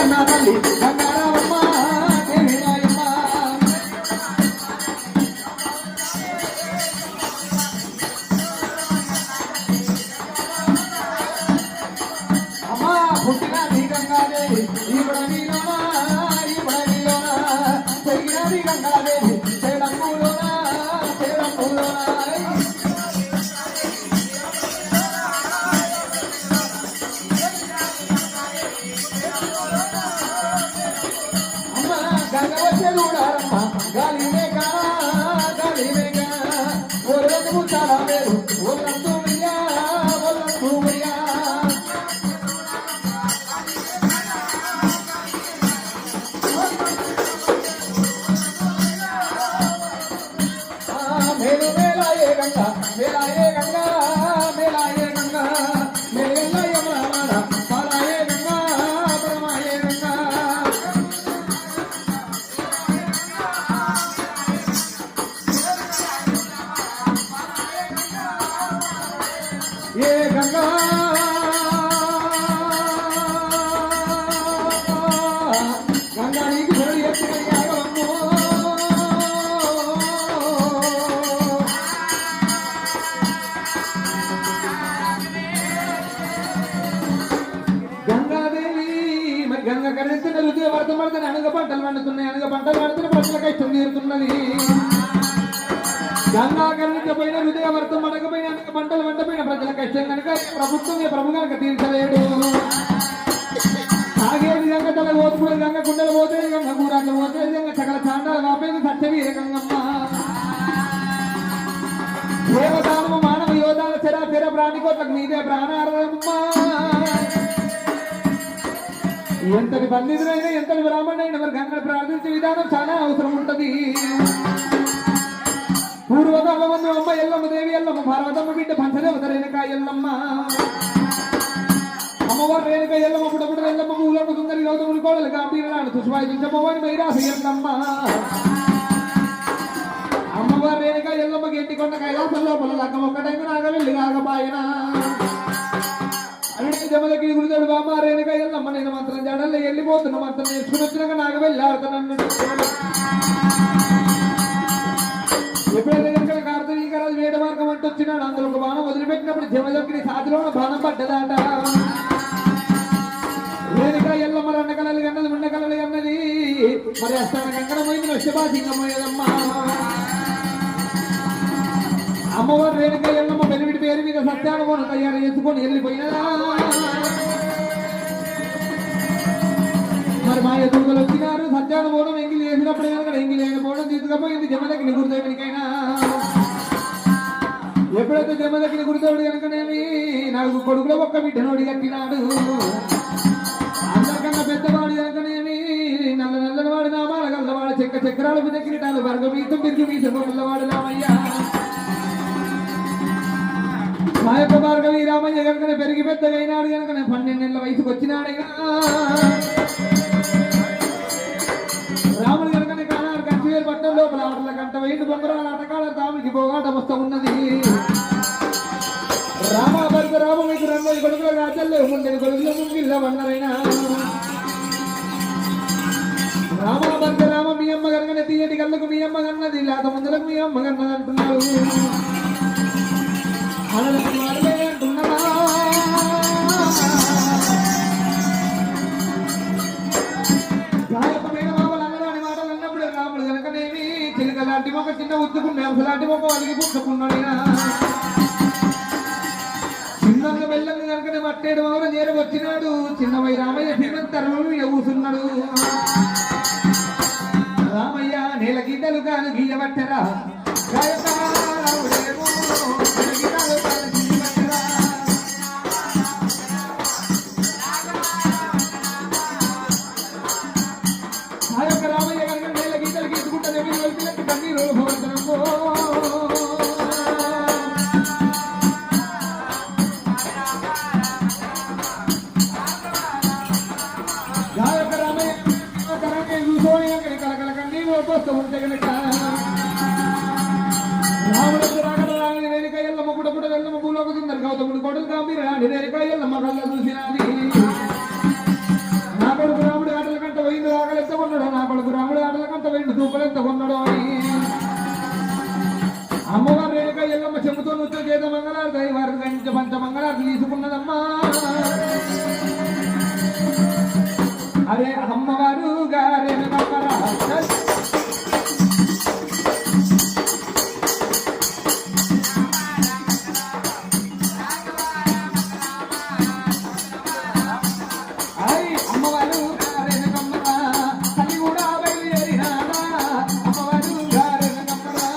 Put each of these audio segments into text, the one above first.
కన్నా తల్లి గంగారామమ్మ దేవి రాయమ్మ అమ్మ పుట్టినది గంగాదేవి ఈ బడవిలోనా పెరిగినది గంగాదేవి చేడంబులోనా గాలి మేఘ ఒరందు చాలా వేరు ఒరందు మేలు మేలాయే గంగా మేలాయే గంగా మేలాయే గంగా మేలయ్య బ్రహ్మణ పాలాయే గంగా బ్రహ్మాయే గంగా ఏ గంగా గంగా నీకు చెడు ఎత్తుకొని గంగాదేవి మరి గంగ కరెంతున్న రుద్ర వర్తం పడుతుంది అనగ పంటలు పండుతున్నాయి అనగ పంటలు పడుతున్న ప్రజలకై తీరుతున్నది గంగా కరెంతపోయిన హృదయ వర్తం పడకపోయిన అనగ పంటలు పంటపోయిన ప్రజల కష్టం కనుక ప్రభుత్వం ప్రభు కనుక తీర్చలేడు తాగేది గంగ తల పోతుకుని గంగ కుండలు పోతే గంగ కూరాలు పోతే గంగ సకల చాండాలు కాపేది సత్యవీర గంగమ్మ దేవదానము మానవ యోధాల చరాచర ప్రాణికోట్లకు మీదే ప్రాణారమ్మ ఎంతటి పండితులైనా ఎంతటి బ్రాహ్మణులైనా మరి గంగను ప్రార్థించే విధానం చాలా అవసరం ఉంటది పూర్వకాలమందు అమ్మ ఎల్లమ్మ దేవి ఎల్లమ్మ భారవతమ్మ బిడ్డ పంచదేవత రేణుక ఎల్లమ్మ అమ్మవారు రేణుక ఎల్లమ్మ పుడపుడు ఎల్లమ్మ పూలమ్మ సుందరి గౌతముని కోడలు గాంభీరాడు తుష్వాయి దుంచమ్మవారి మైరాస ఎల్లమ్మ అమ్మవారు రేణుక ఎల్లమ్మ గెట్టి కొండ కైలాసం లోపల లగ్గం ఒక్కటైన నాగవెల్లి రాగపాయన అరుణ జమలకి గురుదేవుడు బామ్మ రేణుక ఎల్లమ్మ నేను మంత్రం జడల్లో వెళ్ళిపోతున్న మంత్రం నేర్చుకుని వచ్చినాక నాగవెల్లి ఆడుతున్నాను ఎప్పుడైతే కనుక కార్తీకరాజు వేట మార్గం అంటూ వచ్చినాడు అందులో ఒక బాణం వదిలిపెట్టినప్పుడు జమదగ్ని సాతిలో బాణం పడ్డదాట రేణుక ఎల్లమ్మ రెండు కళలు అన్నది ముండ కళలు అన్నది మరి అస్తాన కంకణమైంది నష్టబాసింగమ్మయ్యదమ్మ అమ్మవారు రేణుక ఎల్లమ్మ పెళ్లివిడి పేరు మీద సత్యానుభవం తయారు చేసుకొని వెళ్ళిపోయినదా మరి మా ఎదుగులు వచ్చినారు సత్యానుభవం ఎంగిలి వేసినప్పుడు కనుక ఎంగిలి అయిన పోవడం తీసుకుపోయింది జమదగ్ని గురుదేవుడికైనా ఎప్పుడైతే జమదగ్ని గురుదేవుడు కనుకనేమి నాకు కొడుకులో ఒక్క బిడ్డనోడి కట్టినాడు అందరికన్నా పెద్దవాడు కనుకనేమి నల్లని వాడు నామాల గల్లవాడు చక్రాలు మీద కిరీటాలు వర్గమీతం బిర్గు మీసం గల్లవాడు రామయ్య మా యొక్క భార్గవి రామయ్య కనుకనే పెరిగి పెద్దగా అయినాడు కనుకనే 12 ఏళ్ల వయసుకు వచ్చినాడైనా రాముడు కనుకనే కానాడు కంచివేరు పట్టం లోపల ఆటల గంట వెయ్యి బొంగరాల ఆటకాల తామికి పోగాట వస్తూ ఉన్నది రామ భర్త రామ మీకు 2 కొడుకుల రాజ్యాల్లో ఉండేది కొడుకుల ముంగిల్ల వన్నరైనా రామ భర్త రామ మీ అమ్మ కనుకనే తీయటి కళ్ళకు మీ అమ్మ కన్నది లేత ముందులకు మీ అమ్మ కన్నది అంటున్నారు అంటున్నారా రాముడు కనుకనేమి చిలుక లాంటి మొక్క చిన్న ఉత్తుకున్న లాంటి మొక్క వాళ్ళకి పుట్టుకున్నాడు చిన్నంగా వెళ్ళంగా కనుకనే మట్టేడు మామూలు నేరు వచ్చినాడు చిన్నవై రామయ్య చిన్నంతరు కూసున్నాడు రామయ్య నేల గీతలు కాదు గీయబట్టరా రామయ్య కనుక నేల గీతలు గీసుకుంటే కన్నీరు కలకల కన్నీరు వస్తూ ఉంటే కనుక రాముడు రాగరాని రేణుక ఎల్లమ్మ పుడపుడ ఎల్లమ్మ భూలోక సుందరి గౌతముడు కొడుకు గాంభీరాని రేణుక ఎల్లమ్మ కళ్ళ చూసినది నా కొడుకు రాముడు అమ్మవారు రేణుకమ్మరా తల్లి కూడా బయలుదేరినారా అమ్మవారు రేణుకమ్మరా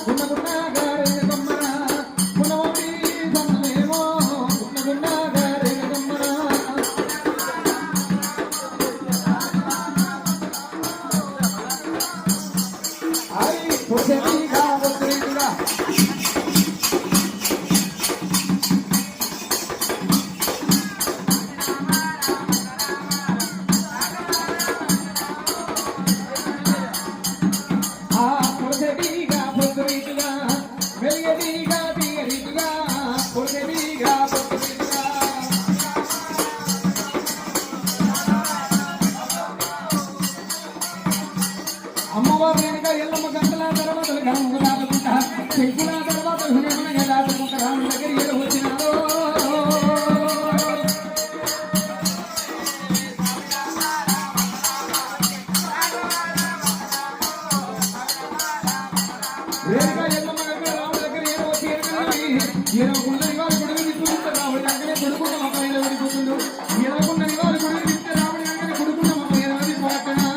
గున్నగున్న రేణుకమ్మరా గుణవతి సన్నమేమో గున్నగున్న రేణుకమ్మరా పొసెటిగా పొసెటిగా పొసెటిగా పొసెటిగా వెలిగటిగా తీగటిగా పొసెటిగా పొసెటిగా అమ్మవారి వెనుక ఎల్లమ్మ గంటల తర్వాత గంగులు దాటుకుంటా శంకుల తర్వాత హృదయమనగా దాటుకుంటా రాముడి దగ్గర ఏడు వచ్చినారో రేణుక ఎల్లమ్మ దగ్గర రాముడి దగ్గర ఏడు వచ్చి ఏడవకుండా ఇవాళ గుడిని తీసుకుంటే రాముడి దగ్గరే కొడుకున్న మొక్క ఏదో విడిపోతుండు ఏడవకుండా ఇవాళ గుడిని తింటే రాముడి దగ్గర కొడుకున్న మొక్క ఏదో విడిపోతున్నా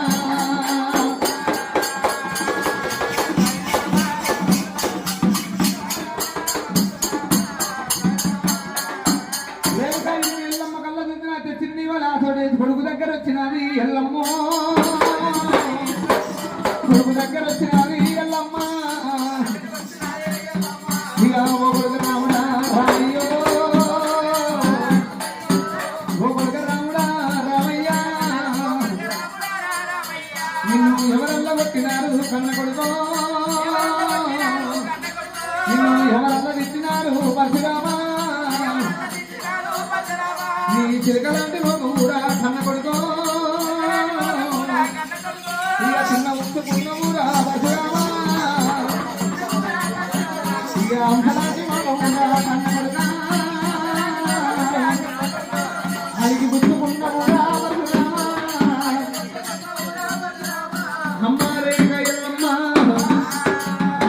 ఎల్లమ్మ కళ్ళ చూసిన తెచ్చింది వాళ్ళ కొడుకు దగ్గర వచ్చినది ఎల్లమ్మ కొడుకు దగ్గర వచ్చినది ఎల్లమ్మ ఇక ఓ కొడుకు రాముడా రామయ్యో ఓ కొడుకు రాముడా రామయ్యా నిన్ను ఎవరల్లా కొట్టినారు కన్న కొడుకో నిన్ను ఎవరల్లా తిట్టినారు పరశురామా నీ చిలకలాంటి ఒక ఊరా కన్న కొడుకో ఇక చిన్న ఉత్తుకున్న ఊరా పరశురామా ఇక అంశలాంటి ఒక ఊరా కన్న కొడుకా అడిగి గుర్తుకున్న ఊరా పరశురామా అమ్మారేగా ఎల్లమ్మ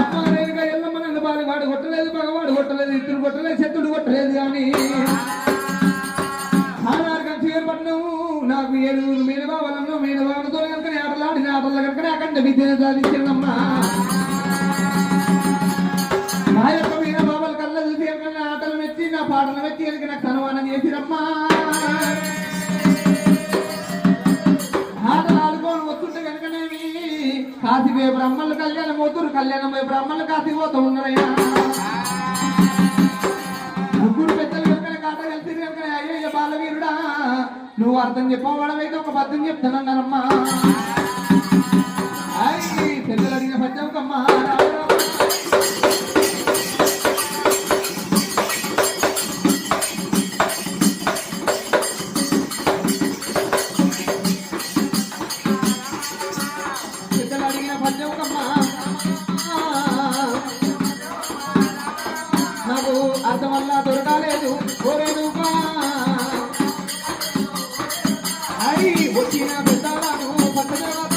అమ్మారేగా ఎల్లమ్మ నన్ను బాలుగాడు కొట్టలేదు పగవాడు కొట్టలేదు ఇద్దరు కొట్టలేదు శత్రుడు కొట్టలేదు కానీ నాకు ఏడుగురు మేనబావలను మేనబావలతో కనుక ఆటలాడిన ఆటల కనుక అఖండ విద్యను సాధించిందమ్మా నా యొక్క మేనబావల కళ్ళ చూసి కనుక ఆటలు మెచ్చి నా పాటలు మెచ్చి కనుక నాకు సన్మానం చేసిరమ్మా ఆటలు ఆడుకోని వస్తుంటే కనుకనేమి కాశీపోయే బ్రహ్మలు కళ్యాణం పోతురు కళ్యాణం పోయే బ్రహ్మలు కాశీ పోతూ ఉన్నారయ్యా ముగ్గురు పెద్దలు కనుక కాట కలిసి కనుక అయ్యయ్య బాలవీరుడా నువ్వు అర్థం చెప్పవాడమైతే ఒక పద్యం చెప్తానన్నారమ్మా పెద్దలు అడిగిన పద్యంకమ్మా పెద్దలు అడిగిన పద్యంకమ్మా నాకు అర్థం వల్ల దొరకాలేదు కోరేదు వచ్చిన పెద్దలను పట్టదేవత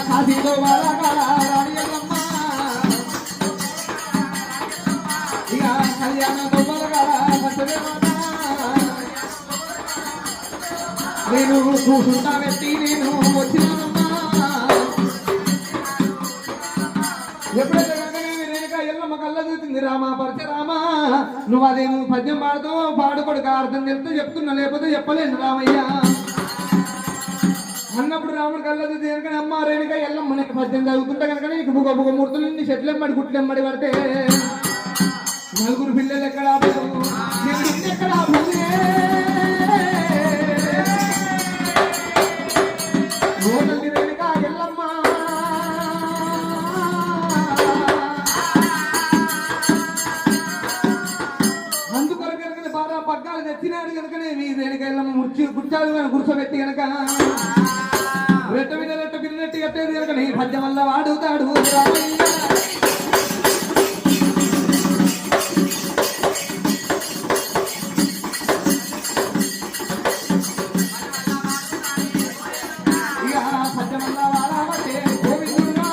కాశీలో రాణియమ్మ ఇక కళ్యాణంతో పట్టదేవత నేను కూర్చుంటా పెట్టి నేను వచ్చినానమ్మా ఎప్పుడైతే ఎల్లమ్మ కళ్ళ చూసింది రామా పరశురామా నువ్వు అదేమో పద్యం పాడుతావు పాడుకోడు అర్థం చెప్తే చెప్తున్నా లేకపోతే చెప్పలేను రామయ్య అన్నప్పుడు రాముడు కళ్ళ చూసి కనుక అమ్మ రేణుక ఎల్లమ్మ నీకు పద్యం చదువుకుంటా కనుక నీకు బుగ బుగ మూర్తులు నీ చెట్లెమ్మడి గుట్లెమ్మడి పడితే నలుగురు పిల్లలు ఎక్కడ ఎక్కడ రేణుక ఎల్లమ్మ పగ్గాలు తెచ్చినాడు కనుకనే మీ దేనికైనా గుర్చాలు గుర్చబెట్టి కనుక రెట్ట మీద రెట్ట పిల్లెట్టి కట్టేది కనుక నీ పద్యం వల్ల వాడుతాడు ఇక పద్యం వల్ల వాడబట్టే గోవిందుడుగా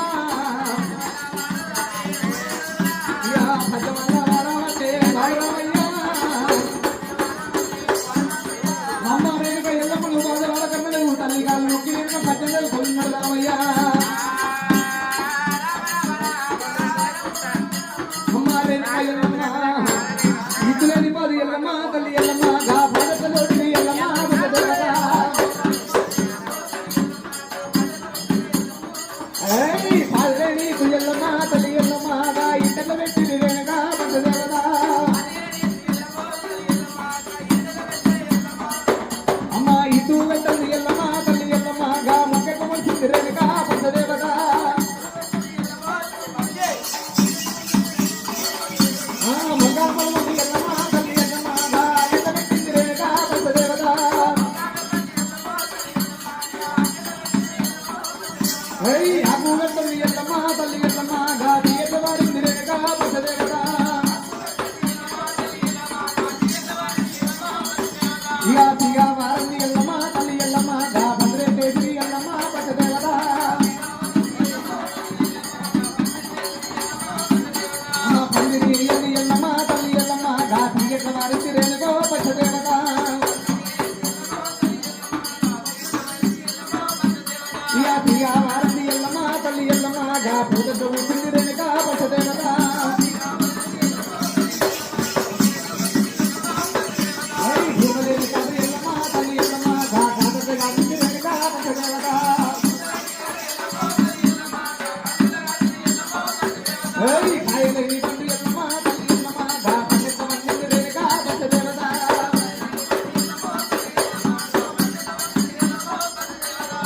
ఏయ్ కాయలేని బండి ఎల్లమ్మ తల్లి ఎల్లమ్మ గా పన్నెండు మంది రేణుకా దశ దేవత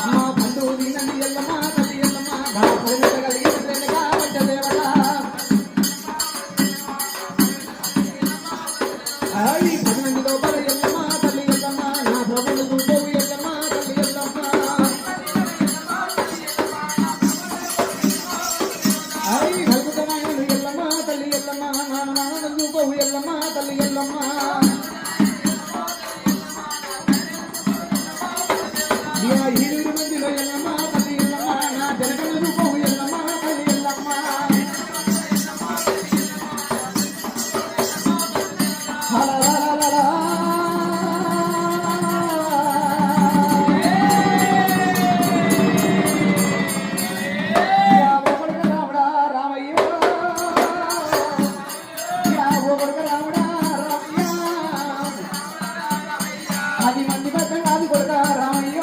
మా పండు నంది ఎల్లమ్మ తల్లి ఎల్లమ్మ గా పన్నెండు కలిగిన రేణుకా దశ దేవత ఏయ్ 10 మంది లోపల ఎల్లమ్మ తల్లి ఎల్లమ్మ నా ప్రభువులు చూపోవు ఎల్లమ్మ తల్లి ఎల్లమ్మ ఏయ్ కల్పతమైన ఎల్లమ్మ తల్లి ఎల్లమ్మ నా నాన్న చూపోవు ఎల్లమ్మ తల్లి ఎల్లమ్మ యా 7 మందిలో ఎల్లమ్మ తల్లి ఎల్లమ్మ నా జనకన్న చూపోవు ఎల్లమ్మ తల్లి ఎల్లమ్మ హలలలలలా యా ఓబడుగ రాముడా రామయ్య యా ఓబడుగ రాముడా రామయ్య 10 మంది పెద్దగాది కొడుక రామయ్య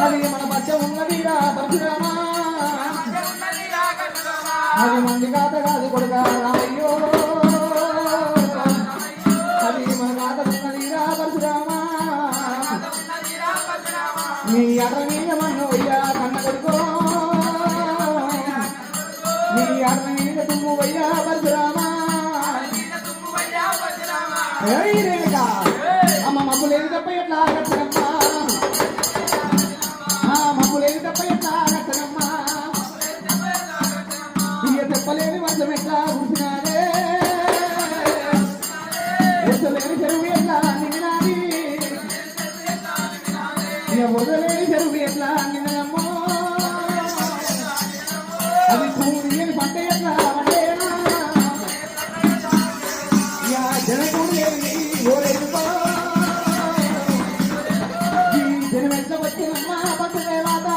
అది మన మధ్య ఉన్నదిరా పరశురామా 10 మంది కాదు కొడుక రామయ్య అది మన కాత ఉన్నదిరా పరశురామా నీ అట మీద మన్నోయ్యా కన్న కొడుకో నీ అట మీద తుమ్మువయ్యా పరశురామా ఏయ్ రేణుక అమ్మ మబ్బులేని తప్ప ఎట్లా కట్టనమ్మా మబ్బులేని తప్ప ఎట్లా కట్టనమ్మా ఇక చెప్పలేని వర్షం ఎట్లా కూర్చున్నారే ఎత్తలేని చెరువు ఎట్లా నిన్నది ఇక వదలేని చెరువు ఎట్లా నిన్నమ్మో అది కూడియని పంట ఎట్లా వండేనా ఇక జనకుడు ఏమి ఓరేనుకో ఈ జనమెట్ల వచ్చినమ్మా పక్కదేవాత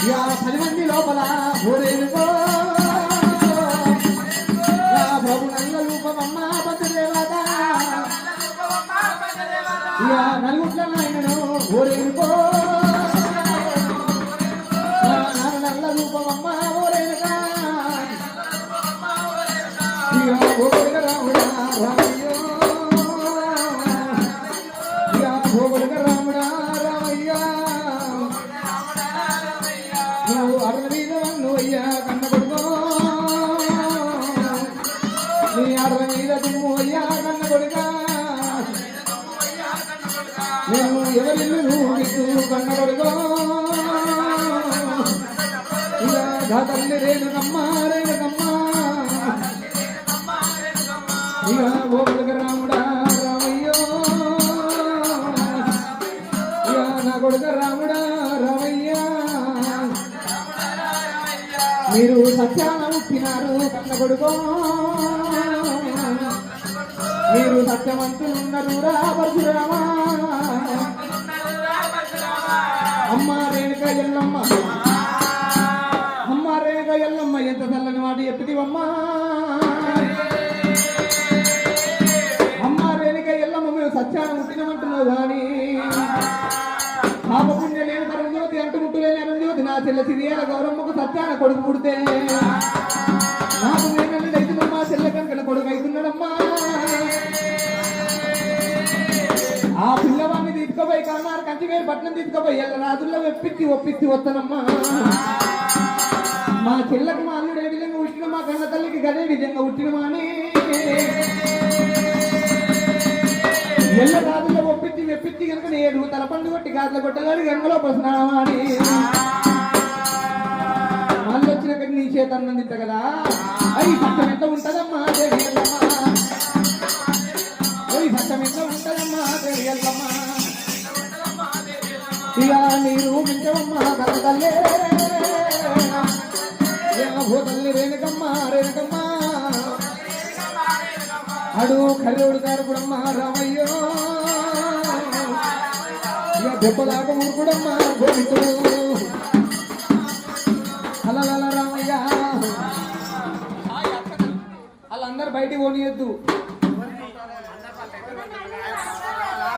ఇక 10 మంది లోపల ఓరేనుకో నా ప్రభు నల్ల రూపమమ్మ పక్కదేవాత ఇక నలుగుట్ల నాయనను ఓరేనుకో నా నల్ల రూపమమ్మ ఓరేనుగా ఇక ఓబడుగ రాముడా రామయ్యో ఇక ఓబడుగ రాముడా రామయ్య నువ్వు అడల మీద వన్నువయ్యా కన్న కొడుకో నీ అడల మీద తుమ్ము అయ్యా కన్న కొడుక నేను ఎవరిల్లు నువ్వు కన్న కొడుకో ఇక తల్లి రేణుకమ్మ రేణుకమ్మ ఇక ఓబడుగ రాముడా రామయ్యో ఇక నా కొడుక రాముడా రామయ్య మీరు సత్యాన ఉట్టినారు కన్న కొడుకో మీరు సత్యవంతులున్నారు రా పరశురామా అమ్మ రేణుక ఎల్లమ్మ అమ్మ రేణుక ఎల్లమ్మ ఎంత చల్లని మాట చెప్పితివమ్మా అమ్మ రేణుక ఎల్లమ్మ మేము సత్యాన ముట్టినమంటున్నావు కానీ పాపపుణ్య లేని పరంజ్యోతి అంటుముట్టు లేని అరంజ్యోతి నా చెల్లె సిరియాల గౌరమ్మకు సత్యాన కొడుకు పుడితే నాకు మేనల్ని అయితుందమ్మా చెల్లె కనుక కొడుకు అవుతున్నాడమ్మా ఆ పిల్లవాడిని తీసుకుపోయి కన్నారు కంచివేరు పట్నం తీసుకుపోయి ఎల్ల రాజుల్లో ఒప్పించి వస్తానమ్మా మా చెల్లెకి మా అల్లుడు ఏ విధంగా ఉట్టిన మా కన్న తల్లికి గదే విధంగా ఉట్టినమా అని ఎల్ల రాజుల్లో ఒప్పించి కనుక నేడు తల పండు కొట్టి గాజుల కొట్టగాడు గంగలో ప్రశ్నమా అని మళ్ళీ వచ్చినాక నీ చేత అన్నం తింట కదా అయి సత్యం ఎంత ఉంటదమ్మా దేవి ఎల్లమ్మ సత్యం ఎంత ఉంటదమ్మా దేవి ఎల్లమ్మ ఇక నీరు మించవమ్మా కన్న తల్లే తల్లి రేణుకమ్మ రేణుకమ్మ అడు కల్లోడు కారకుడమ్మ రామయ్యో ఇక దెబ్బలాక ఊరుకుడమ్మ గోవిందుడు అలా రామయ్య వాళ్ళందరూ బయటికి పోనీయద్దు